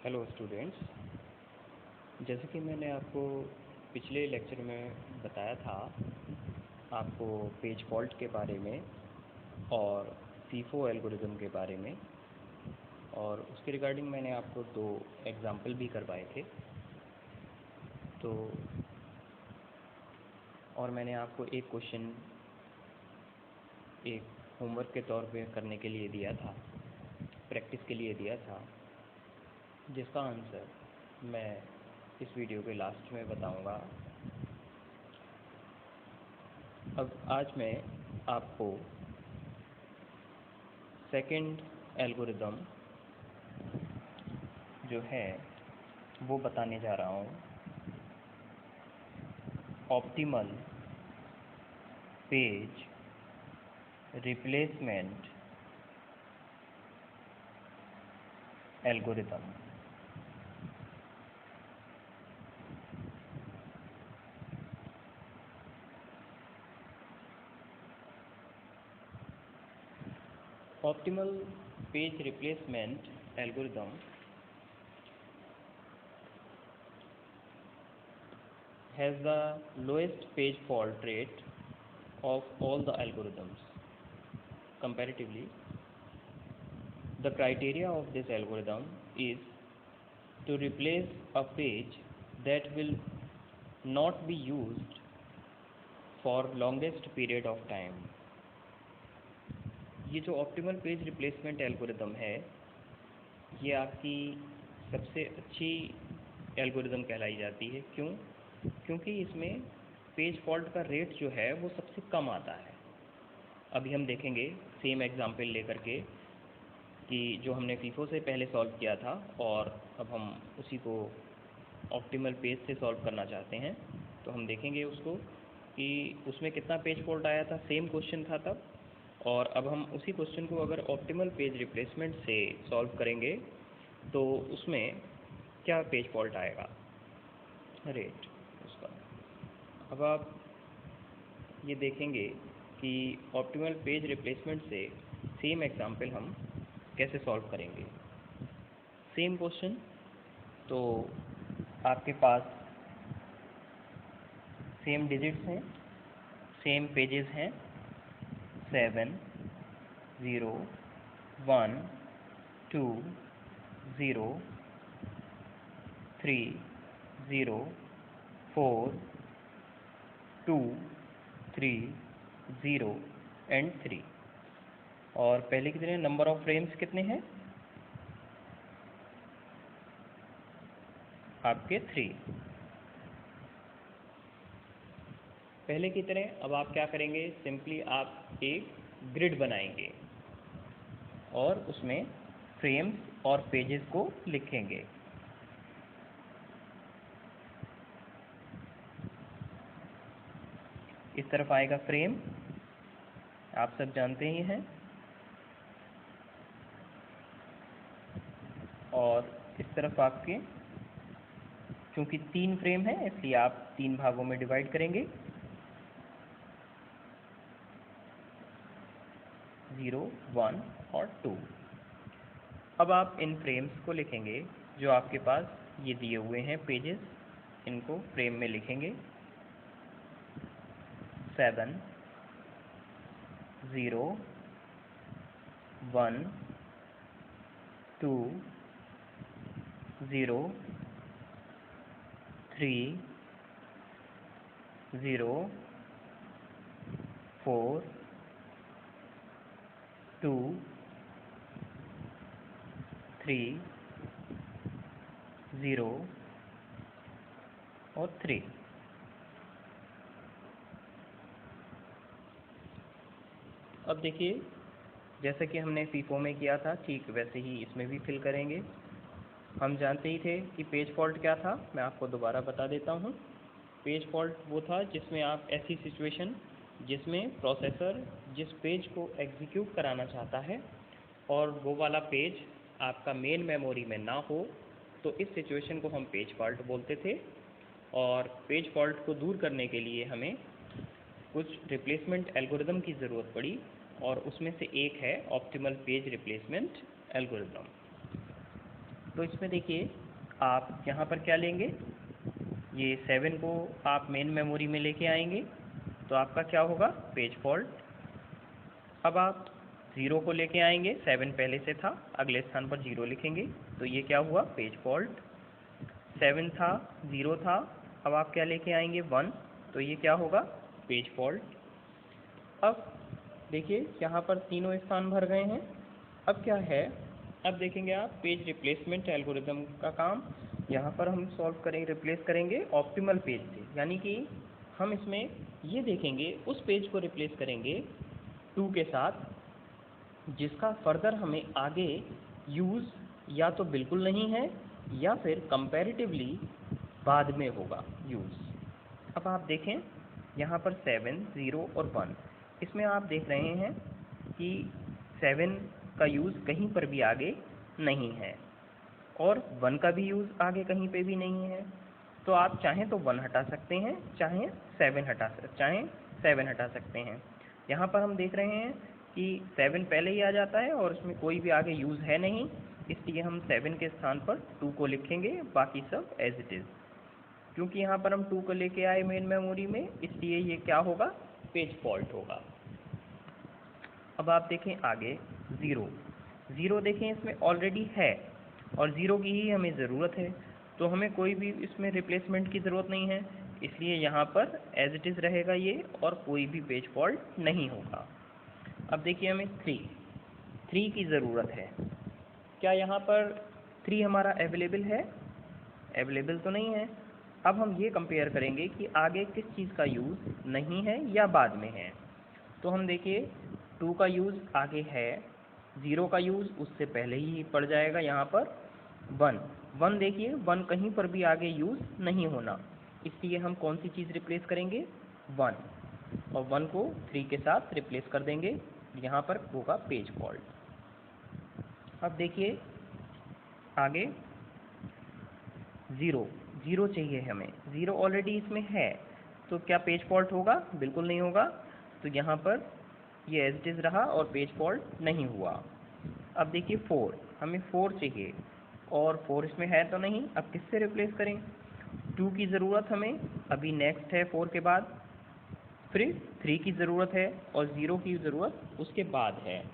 Hello students. जैसे कि मैंने आपको पिछले लेक्चर में बताया था आपको पेज फॉल्ट के बारे में और FIFO एल्गोरिदम के बारे में, और उसके रिगार्डिंग मैंने आपको 2 एग्ज़ाम्पल भी करवाए थे। तो और मैंने आपको एक क्वेश्चन एक होमवर्क के तौर पे करने के लिए दिया था, प्रैक्टिस के लिए दिया था, जिसका आंसर मैं इस वीडियो के लास्ट में बताऊंगा। अब आज मैं आपको सेकंड एल्गोरिदम जो है वो बताने जा रहा हूँ, optimal page replacement algorithm. Optimal page replacement algorithm has the lowest page fault rate of all the algorithms. Comparatively, the criteria of this algorithm is to replace a page that will not be used for longest period of time. ये जो optimal page replacement algorithm है, ये आपकी सबसे अच्छी algorithm कहलाई जाती है। क्यों? क्योंकि इसमें पेज फॉल्ट का रेट जो है वो सबसे कम आता है। अभी हम देखेंगे सेम एग्जांपल लेकर के कि जो हमने FIFO से पहले सॉल्व किया था और अब हम उसी को ऑप्टिमल पेज से सॉल्व करना चाहते हैं। तो हम देखेंगे उसको कि उसमें कितना पेज फॉल्ट आया था, सेम क्वेश्चन था तब, और अब हम उसी क्वेश्चन को अगर ऑप्टिमल पेज रिप्लेसमेंट से सॉल्व करेंगे तो उसमें क्या पेज फॉल्ट आएगा, रेट उसका। अब आप ये देखेंगे कि ऑप्टिमल पेज रिप्लेसमेंट से सेम एग्जांपल हम कैसे सॉल्व करेंगे। सेम क्वेश्चन, तो आपके पास सेम डिजिट्स हैं, सेम पेजेस हैं, 7 0 1 2 0 3 0 4 2 3 0 एंड 3। और पहले कितने नंबर ऑफ फ्रेम्स कितने हैं आपके? 3 पहले की तरह। अब आप क्या करेंगे, सिंपली आप एक ग्रिड बनाएंगे और उसमें फ्रेम्स और पेजेस को लिखेंगे। इस तरफ आएगा फ्रेम, आप सब जानते ही हैं, और इस तरफ आपके क्योंकि 3 फ्रेम है इसलिए आप 3 भागों में डिवाइड करेंगे, 0 1 और 2। अब आप इन फ्रेम्स को लिखेंगे जो आपके पास ये दिए हुए हैं पेजेस, इनको फ्रेम में लिखेंगे। 7 0 1 2 0 3 0 4 2 3 0 और 3। अब देखिए, जैसे कि हमने FIFO में किया था ठीक वैसे ही इसमें भी फिल करेंगे। हम जानते ही थे कि पेज फॉल्ट क्या था, मैं आपको दोबारा बता देता हूँ। पेज फॉल्ट वो था जिसमें आप ऐसी सिचुएशन जिसमें प्रोसेसर जिस पेज को एग्जीक्यूट कराना चाहता है और वो वाला पेज आपका मेन मेमोरी में ना हो, तो इस सिचुएशन को हम पेज फॉल्ट बोलते थे। और पेज फॉल्ट को दूर करने के लिए हमें कुछ रिप्लेसमेंट एल्गोरिदम की ज़रूरत पड़ी, और उसमें से एक है ऑप्टिमल पेज रिप्लेसमेंट एल्गोरिदम। तो इसमें देखिए आप यहाँ पर क्या लेंगे, ये 7 को आप मेन मेमोरी में लेके आएंगे तो आपका क्या होगा, पेज फॉल्ट। अब आप 0 को लेके आएंगे, 7 पहले से था, अगले स्थान पर 0 लिखेंगे तो ये क्या हुआ, पेज फॉल्ट। 7 था, 0 था, अब आप क्या लेके आएंगे, 1, तो ये क्या होगा, पेज फॉल्ट। अब देखिए यहाँ पर तीनों स्थान भर गए हैं। अब क्या है, अब देखेंगे आप पेज रिप्लेसमेंट एल्गोरिदम का काम। यहाँ पर हम सॉल्व करेंगे, रिप्लेस करेंगे ऑप्टिमल पेज से, यानी कि हम इसमें ये देखेंगे उस पेज को रिप्लेस करेंगे 2 के साथ जिसका फर्दर हमें आगे यूज़ या तो बिल्कुल नहीं है या फिर कंपैरेटिवली बाद में होगा यूज़। अब आप देखें यहाँ पर 7, 0 और 1, इसमें आप देख रहे हैं कि 7 का यूज़ कहीं पर भी आगे नहीं है और 1 का भी यूज़ आगे कहीं पे भी नहीं है। तो आप चाहें तो 1 हटा सकते हैं, चाहें 7 हटा सकते हैं। यहाँ पर हम देख रहे हैं कि 7 पहले ही आ जाता है और इसमें कोई भी आगे यूज़ है नहीं, इसलिए हम 7 के स्थान पर 2 को लिखेंगे, बाकी सब एज इट इज़। क्योंकि यहाँ पर हम 2 को लेके आए मेन मेमोरी में, इसलिए ये क्या होगा, पेज फॉल्ट होगा। अब आप देखें आगे 0 देखें इसमें ऑलरेडी है और 0 की ही हमें ज़रूरत है, तो हमें कोई भी इसमें रिप्लेसमेंट की ज़रूरत नहीं है, इसलिए यहाँ पर एज इट इज़ रहेगा ये और कोई भी पेज फॉल्ट नहीं होगा। अब देखिए हमें 3 की ज़रूरत है। क्या यहाँ पर 3 हमारा अवेलेबल है, अवेलेबल तो नहीं है। अब हम ये कंपेयर करेंगे कि आगे किस चीज़ का यूज़ नहीं है या बाद में है। तो हम देखिए 2 का यूज़ आगे है, 0 का यूज़ उससे पहले ही पड़ जाएगा। यहाँ पर 1 देखिए 1 कहीं पर भी आगे यूज़ नहीं होना, इसलिए हम कौन सी चीज़ रिप्लेस करेंगे, 1, और 1 को 3 के साथ रिप्लेस कर देंगे, यहाँ पर होगा पेज फॉल्ट। अब देखिए आगे 0 चाहिए हमें, 0 ऑलरेडी इसमें है, तो क्या पेज फॉल्ट होगा, बिल्कुल नहीं होगा। तो यहाँ पर ये एज इट इज़ रहा और पेज फॉल्ट नहीं हुआ। अब देखिए 4, हमें 4 चाहिए और 4 इसमें है तो नहीं, अब किससे रिप्लेस करें, 2 की ज़रूरत हमें, अभी नेक्स्ट है 4 के बाद, फिर 3 की ज़रूरत है और 0 की ज़रूरत उसके बाद है।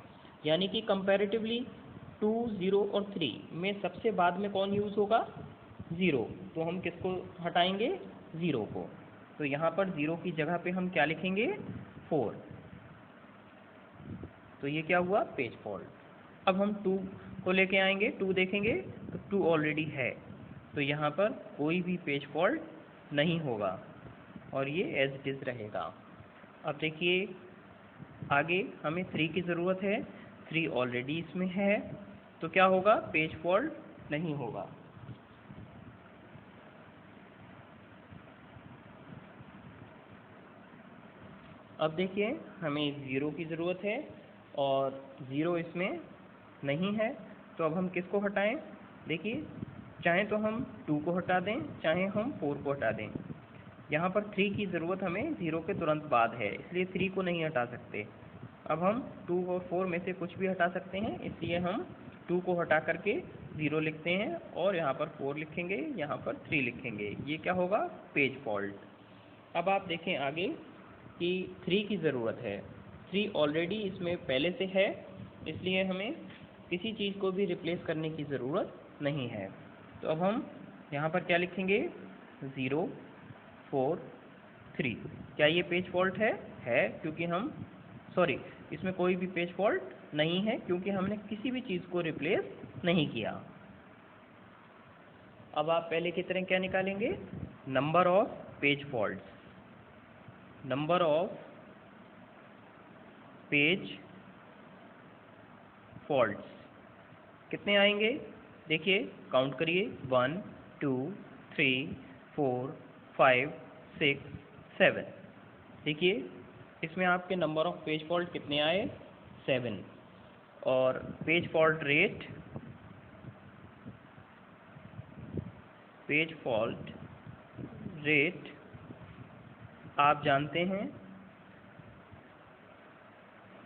यानी कि कंपैरेटिवली 2, 0 और 3 में सबसे बाद में कौन यूज़ होगा, 0, तो हम किसको हटाएंगे, 0 को। तो यहाँ पर 0 की जगह पे हम क्या लिखेंगे, 4, तो ये क्या हुआ, पेज फॉल्ट। अब हम 2 को लेके आएंगे, 2 देखेंगे तो 2 ऑलरेडी है, तो यहाँ पर कोई भी पेज फॉल्ट नहीं होगा और ये एज इट इज़ रहेगा। अब देखिए आगे हमें 3 की ज़रूरत है, 3 ऑलरेडी इसमें है, तो क्या होगा, पेज फॉल्ट नहीं होगा। अब देखिए हमें 0 की ज़रूरत है और 0 इसमें नहीं है, तो अब हम किसको हटाएं, देखिए चाहे तो हम 2 को हटा दें, चाहे हम 4 को हटा दें। यहाँ पर 3 की ज़रूरत हमें 0 के तुरंत बाद है, इसलिए 3 को नहीं हटा सकते। अब हम 2 और 4 में से कुछ भी हटा सकते हैं, इसलिए हम 2 को हटा करके 0 लिखते हैं और यहाँ पर 4 लिखेंगे, यहाँ पर 3 लिखेंगे, ये क्या होगा, पेज फॉल्ट। अब आप देखें आगे कि 3 की ज़रूरत है, 3 ऑलरेडी इसमें पहले से है, इसलिए हमें किसी चीज़ को भी रिप्लेस करने की ज़रूरत नहीं है। तो अब हम यहाँ पर क्या लिखेंगे, 0, 4, 3, क्या ये पेज फॉल्ट है क्योंकि हम इसमें कोई भी पेज फॉल्ट नहीं है क्योंकि हमने किसी भी चीज़ को रिप्लेस नहीं किया। अब आप पहले की तरह क्या निकालेंगे, number of page faults, number of page faults कितने आएंगे, देखिए काउंट करिए, 1, 2, 3, 4, 5, 6, 7। देखिए इसमें आपके नंबर ऑफ पेज फॉल्ट कितने आए, 7, और पेज फॉल्ट रेट आप जानते हैं,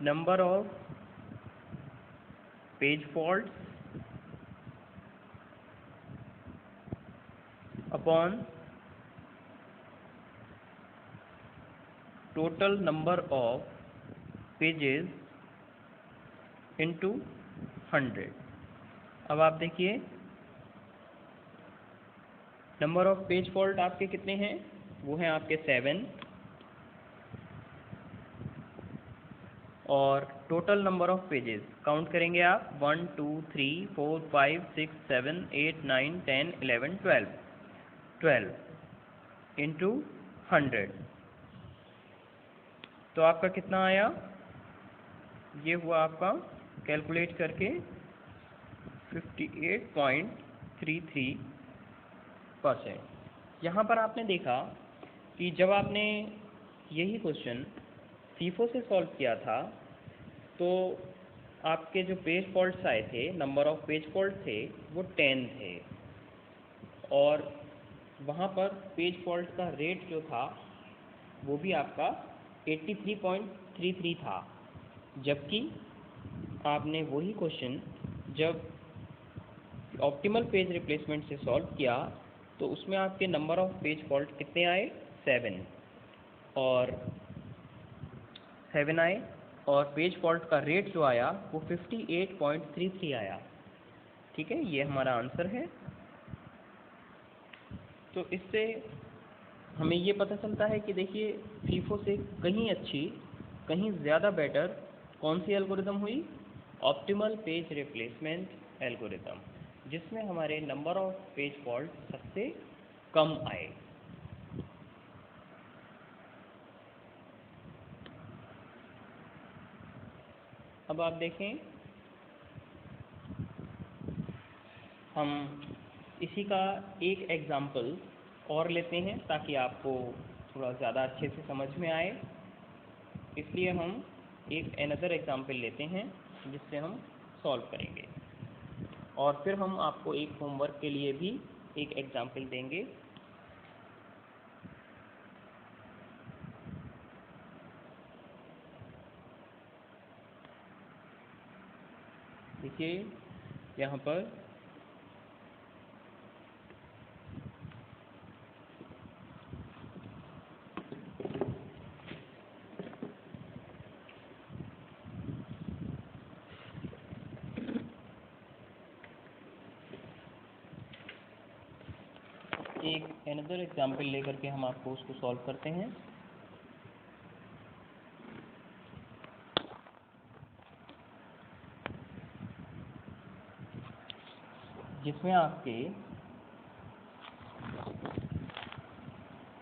number of page faults upon total number of pages into 100। अब आप देखिए नंबर ऑफ पेज फॉल्ट आपके कितने हैं, वो हैं आपके 7, और total number of pages count करेंगे आप 1 2 3 4 5 6 7 8 9 10 11 12 इंटू 100। तो आपका कितना आया, ये हुआ आपका कैलकुलेट करके 58.33%। यहाँ पर आपने देखा कि जब आपने यही क्वेश्चन FIFO से सॉल्व किया था तो आपके जो पेज फॉल्ट्स आए थे, नंबर ऑफ पेज फॉल्ट थे वो 10 थे, और वहाँ पर पेज फॉल्ट का रेट जो था वो भी आपका 83.33 था। जबकि आपने वही क्वेश्चन जब ऑप्टिमल पेज रिप्लेसमेंट से सॉल्व किया तो उसमें आपके नंबर ऑफ पेज फॉल्ट कितने आए, 7 आए, और पेज फॉल्ट का रेट जो आया वो 58.33 आया। ठीक है, ये हमारा आंसर है। तो इससे हमें ये पता चलता है कि देखिए FIFO से कहीं अच्छी, कहीं ज़्यादा बेटर कौन सी एल्गोरिदम हुई, ऑप्टिमल पेज रिप्लेसमेंट एल्गोरिदम, जिसमें हमारे नंबर ऑफ पेज फॉल्ट सबसे कम आए। अब आप देखें, हम इसी का एक एग्ज़ाम्पल और लेते हैं ताकि आपको थोड़ा ज़्यादा अच्छे से समझ में आए। इसलिए हम एक अनदर एग्ज़ाम्पल लेते हैं जिससे हम सॉल्व करेंगे, और फिर हम आपको एक होमवर्क के लिए भी एक एग्ज़ाम्पल देंगे। देखिए यहाँ पर एक अनदर एग्ज़ाम्पल लेकर के हम आपको उसको सॉल्व करते हैं। जिसमें आपके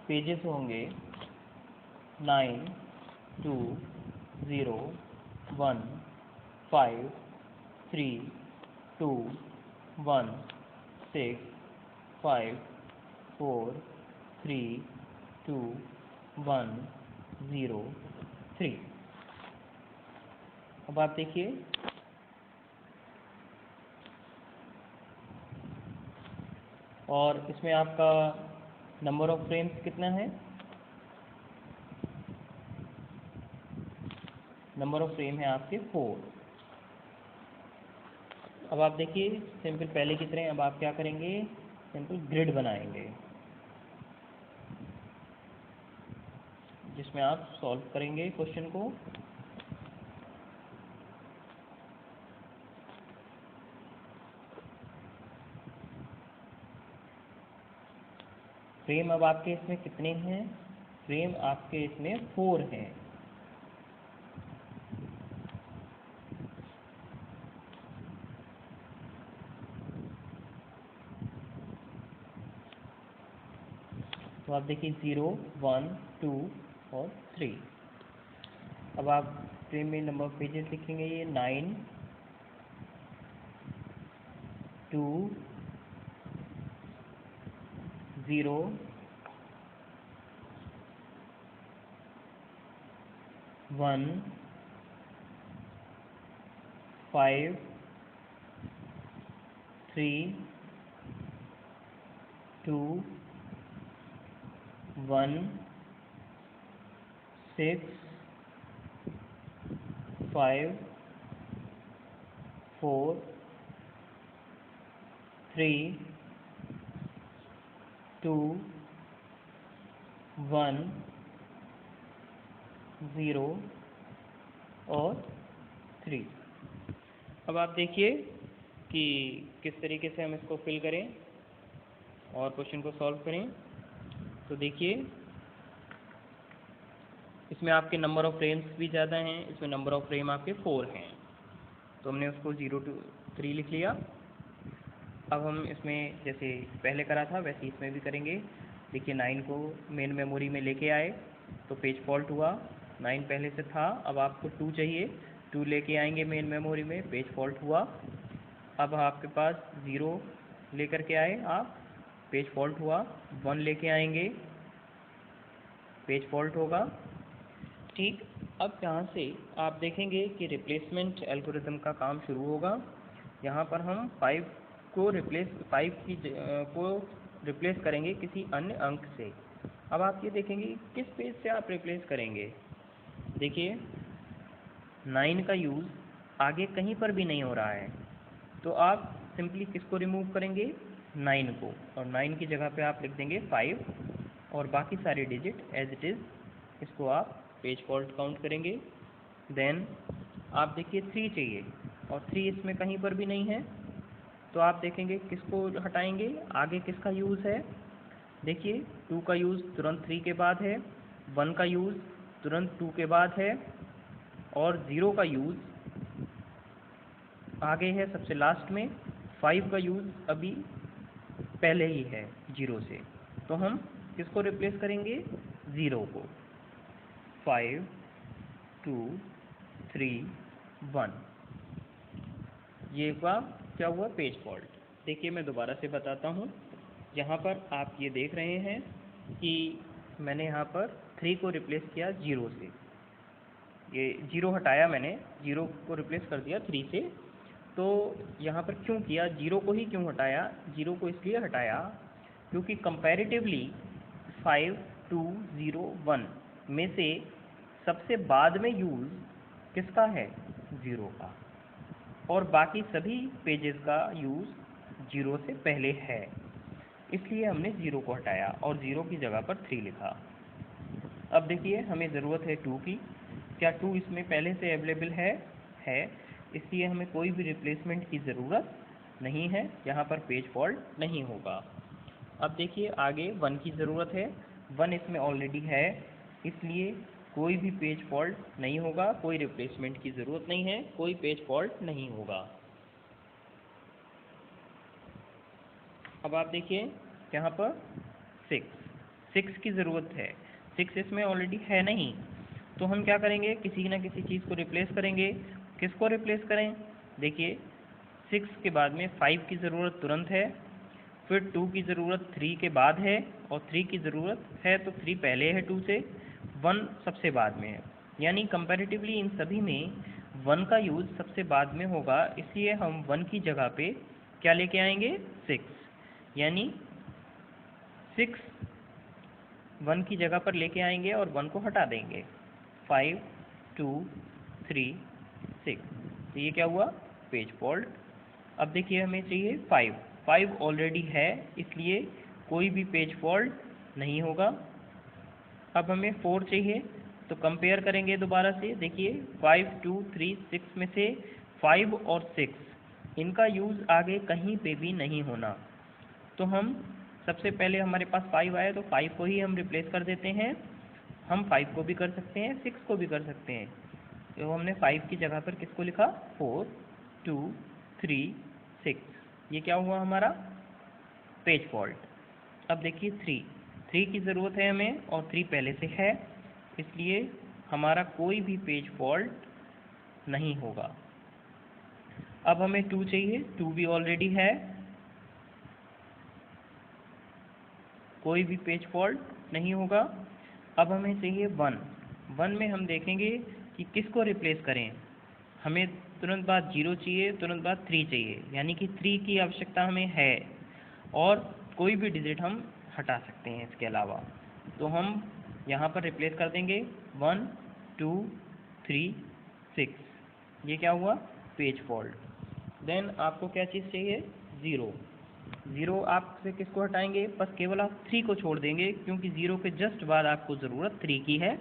पेजेस होंगे 9 2 0 1 5 3 2 1 6 5 4 3 2 1 0 3। अब आप देखिए और इसमें आपका नंबर ऑफ फ्रेम्स कितना है, नंबर ऑफ फ्रेम है आपके 4। अब आप देखिए सिंपल पहले की तरह अब आप क्या करेंगे, सिंपल ग्रिड बनाएंगे जिसमें आप सॉल्व करेंगे क्वेश्चन को। फ्रेम अब आपके इसमें कितने हैं, फ्रेम आपके इसमें 4 हैं। तो आप देखिए 0 1 2 और 3। अब आप फ्रेम में नंबर ऑफ पेजेस लिखेंगे, ये 9 2 0 1 5 3 2 1 6 5 4 3 2 1 0 और 3। अब आप देखिए कि किस तरीके से हम इसको फिल करें और क्वेश्चन को सॉल्व करें। तो देखिए इसमें आपके नंबर ऑफ फ्रेम्स भी ज़्यादा हैं, इसमें नंबर ऑफ फ्रेम आपके 4 हैं, तो हमने उसको 0 to 3 लिख लिया। अब हम इसमें जैसे पहले करा था वैसे इसमें भी करेंगे। देखिए 9 को मेन मेमोरी में लेके आए तो पेज फॉल्ट हुआ, 9 पहले से था, अब आपको 2 चाहिए, 2 लेके आएंगे मेन मेमोरी में, पेज फॉल्ट हुआ। अब आपके पास 0 लेकर के आए आप, पेज फॉल्ट हुआ, 1 लेके आएंगे, पेज फॉल्ट होगा। ठीक, अब यहाँ से आप देखेंगे कि रिप्लेसमेंट एल्गोरिदम का काम शुरू होगा। यहाँ पर हम 5 को रिप्लेस करेंगे किसी अन्य अंक से। अब आप ये देखेंगे किस पेज से आप रिप्लेस करेंगे। देखिए 9 का यूज़ आगे कहीं पर भी नहीं हो रहा है, तो आप सिंपली किसको रिमूव करेंगे, 9 को, और 9 की जगह पे आप लिख देंगे 5 और बाकी सारे डिजिट एज इट इज़, इसको आप पेज फॉल्ट काउंट करेंगे। देन आप देखिए 3 चाहिए और 3 इसमें कहीं पर भी नहीं है, तो आप देखेंगे किसको हटाएंगे, आगे किसका यूज़ है। देखिए 2 का यूज़ तुरंत 3 के बाद है, 1 का यूज़ तुरंत 2 के बाद है, और 0 का यूज़ आगे है सबसे लास्ट में, 5 का यूज़ अभी पहले ही है 0 से, तो हम किसको रिप्लेस करेंगे, 0 को। 5 2 3 1, ये क्या हुआ, पेज फॉल्ट। देखिए मैं दोबारा से बताता हूँ, यहाँ पर आप ये देख रहे हैं कि मैंने यहाँ पर 3 को रिप्लेस किया 0 से, ये 0 हटाया मैंने, 0 को रिप्लेस कर दिया 3 से। तो यहाँ पर क्यों किया, 0 को ही क्यों हटाया, 0 को इसलिए हटाया क्योंकि कंपैरेटिवली 5 2 0 1 में से सबसे बाद में यूज़ किसका है, 0 का, और बाकी सभी पेजेस का यूज़ 0 से पहले है, इसलिए हमने 0 को हटाया और 0 की जगह पर 3 लिखा। अब देखिए हमें ज़रूरत है 2 की, क्या 2 इसमें पहले से अवेलेबल है, इसलिए हमें कोई भी रिप्लेसमेंट की ज़रूरत नहीं है, यहाँ पर पेज फॉल्ट नहीं होगा। अब देखिए आगे 1 की ज़रूरत है, 1 इसमें ऑलरेडी है, इसलिए कोई भी पेज फॉल्ट नहीं होगा, कोई रिप्लेसमेंट की ज़रूरत नहीं है, कोई पेज फॉल्ट नहीं होगा। अब आप देखिए यहाँ पर 6 की ज़रूरत है, 6 इसमें ऑलरेडी है नहीं, तो हम क्या करेंगे, किसी न किसी चीज़ को रिप्लेस करेंगे। किसको रिप्लेस करें, देखिए 6 के बाद में 5 की ज़रूरत तुरंत है, फिर 2 की ज़रूरत 3 के बाद है, और 3 की ज़रूरत है तो 3 पहले है 2 से, 1 सबसे बाद में है, यानी कंपैरेटिवली इन सभी में 1 का यूज़ सबसे बाद में होगा, इसलिए हम 1 की जगह पे क्या लेके आएंगे, 6, यानी 6 1 की जगह पर लेके आएंगे और 1 को हटा देंगे। 5 2 3 6, तो ये क्या हुआ, पेज फॉल्ट। अब देखिए हमें चाहिए 5 ऑलरेडी है, इसलिए कोई भी पेज फॉल्ट नहीं होगा। अब हमें 4 चाहिए, तो कंपेयर करेंगे दोबारा से। देखिए 5 2 3 6 में से 5 और 6 इनका यूज़ आगे कहीं पे भी नहीं होना, तो हम सबसे पहले हमारे पास 5 आया तो 5 को ही हम रिप्लेस कर देते हैं। हम 5 को भी कर सकते हैं, 6 को भी कर सकते हैं, तो हमने 5 की जगह पर किसको लिखा, 4 2 3 6, ये क्या हुआ हमारा, पेज फॉल्ट। अब देखिए 3 की ज़रूरत है हमें और 3 पहले से है, इसलिए हमारा कोई भी पेज फॉल्ट नहीं होगा। अब हमें 2 चाहिए, 2 भी ऑलरेडी है, कोई भी पेज फॉल्ट नहीं होगा। अब हमें चाहिए 1 में हम देखेंगे कि किसको रिप्लेस करें। हमें तुरंत बाद 0 चाहिए, तुरंत बाद 3 चाहिए, यानी कि 3 की आवश्यकता हमें है, और कोई भी डिजिट हम हटा सकते हैं इसके अलावा, तो हम यहाँ पर रिप्लेस कर देंगे 1 2 3 6, ये क्या हुआ, पेज फॉल्ट। देन आपको क्या चीज़ चाहिए, 0, ज़ीरो आपसे किसको हटाएंगे, बस केवल आप 3 को छोड़ देंगे, क्योंकि ज़ीरो के जस्ट बाद आपको ज़रूरत 3 की है,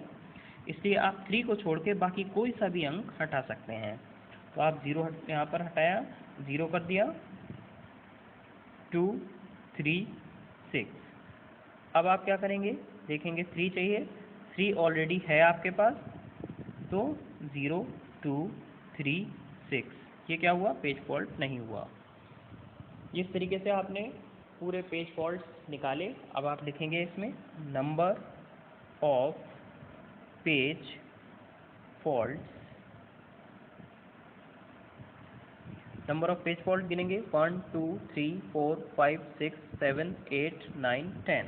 इसलिए आप 3 को छोड़ के बाकी कोई सा भी अंक हटा सकते हैं। तो आप ज़ीरो यहाँ पर हटाया, 0 कर दिया, 2 3 6। अब आप क्या करेंगे, देखेंगे 3 चाहिए, 3 ऑलरेडी है आपके पास, तो 0 2 3 6, ये क्या हुआ, पेज फॉल्ट नहीं हुआ। इस तरीके से आपने पूरे पेज फॉल्ट निकाले। अब आप लिखेंगे इसमें number of page fault, number of page fault गिनेंगे 1 2 3 4 5 6 7 8 9 10।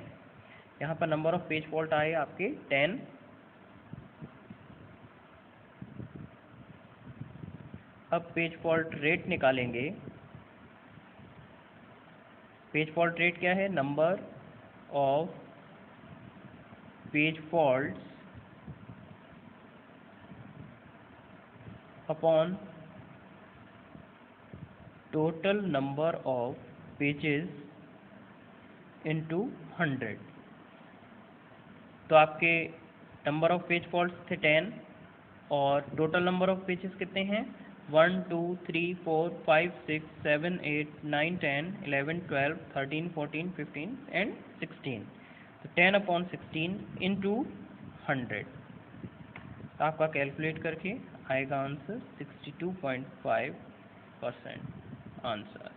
यहाँ पर नंबर ऑफ पेज फॉल्ट आए आपके 10। अब पेज फॉल्ट रेट निकालेंगे। पेज फॉल्ट रेट क्या है, number of page faults upon total number of pages into 100। तो आपके नंबर ऑफ पेज फॉल्ट्स थे 10 और टोटल नंबर ऑफ पेजेस कितने हैं, 1 2 3 4 5 6 7 8 9 10 11 12 13 14 15 एंड 16। तो 10/16 इंटू 100, आपका कैलकुलेट करके आएगा आंसर 62.5% आंसर।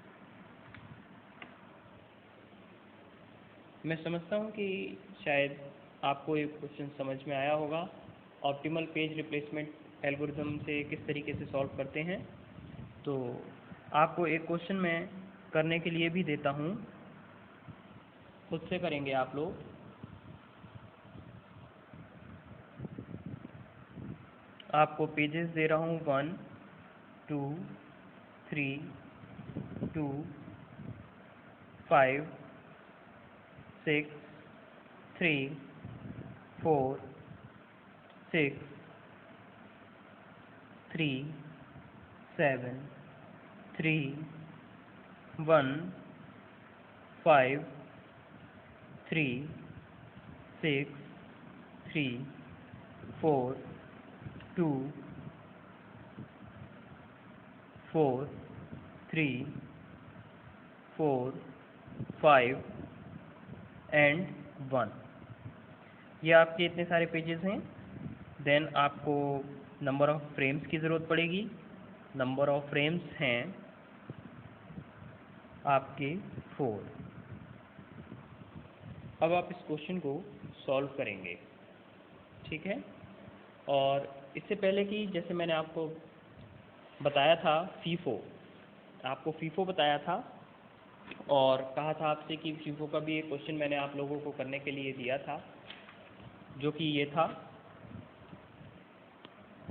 मैं समझता हूँ कि शायद आपको ये क्वेश्चन समझ में आया होगा। ऑप्टिमल पेज रिप्लेसमेंट एल्गोरिथम से किस तरीके से सॉल्व करते हैं। तो आपको एक क्वेश्चन मैं करने के लिए भी देता हूँ, खुद से करेंगे आप लोग। आपको पेजेस दे रहा हूँ 1 2 3 2 5 6 3 4 6 3 7 3 1 5 3 6 3 4 2 4 3 4 5 एंड 1। ये आपके इतने सारे पेजेस हैं। देन आपको नंबर ऑफ फ्रेम्स की ज़रूरत पड़ेगी। नंबर ऑफ फ्रेम्स हैं आपके 4। अब आप इस क्वेश्चन को सॉल्व करेंगे, ठीक है। और इससे पहले कि जैसे मैंने आपको बताया था फीफो, आपको फीफो बताया था और कहा था आपसे कि फीफो का भी एक क्वेश्चन मैंने आप लोगों को करने के लिए दिया था, जो कि ये था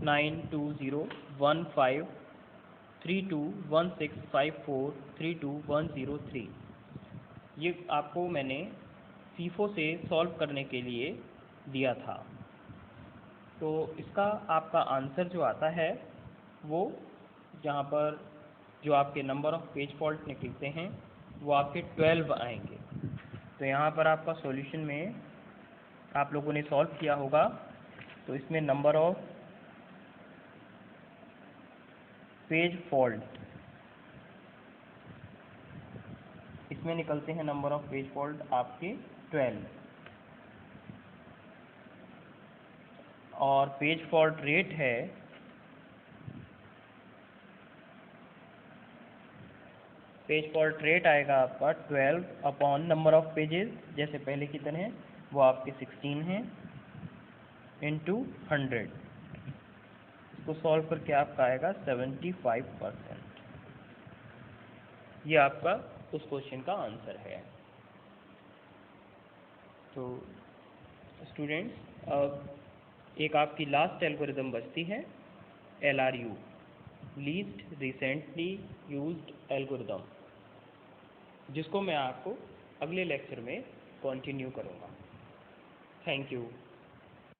9201532165432103। ये आपको मैंने फीफो से सॉल्व करने के लिए दिया था। तो इसका आपका आंसर जो आता है वो यहाँ पर जो आपके नंबर ऑफ पेज फॉल्ट निकलते हैं वो आपके 12 आएंगे। तो यहाँ पर आपका सॉल्यूशन में आप लोगों ने सॉल्व किया होगा, तो इसमें नंबर ऑफ पेज फॉल्ट, इसमें निकलते हैं नंबर ऑफ पेज फॉल्ट आपके 12 और पेज फॉल्ट रेट है पेज फॉल्ट रेट आएगा आपका 12 अपॉन नंबर ऑफ पेजेस, जैसे पहले की तरह वो आपके 16 हैं, इंटू 100। इसको सॉल्व करके आपका आएगा 75%। ये आपका उस क्वेश्चन का आंसर है। तो स्टूडेंट्स, अब एक आपकी लास्ट एल्गोरिदम बचती है LRU, least recently used algorithm, जिसको मैं आपको अगले लेक्चर में कंटिन्यू करूँगा। Thank you.